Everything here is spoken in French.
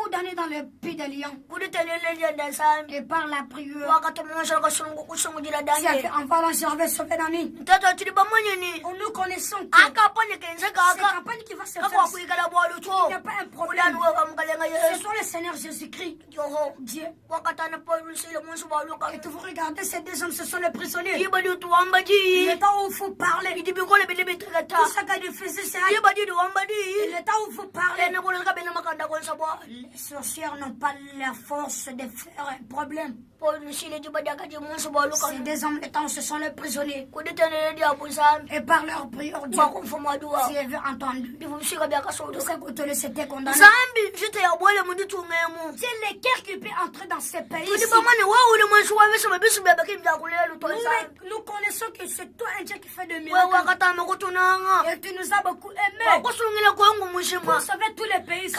ou donné dans le pied des lions. Et par la prière, en parlant, j'avais sauvé la nuit. Nous connaissons que c'est campagne qui va se faire. Il n'y a pas un problème. Ce sont le Seigneur Jésus-Christ, Dieu. Et vous regardez, ces deux hommes, ce sont les prisonniers. Le temps où il faut parler. Tout ce qu'il faisait, c'est le temps où il faut parler. Les sorcières n'ont pas la force de faire un problème. C'est des hommes, le temps, ce sont les prisonniers. Et par leur prière, Dieu veut entendu. Tout ça pour te laisser te condamner. C'est les guerres qui peuvent entrer dans ces pays. Nous connaissons que c'est toi un Dieu qui fait de miracles. Et tu nous as beaucoup aimés pour sauver tous les pays.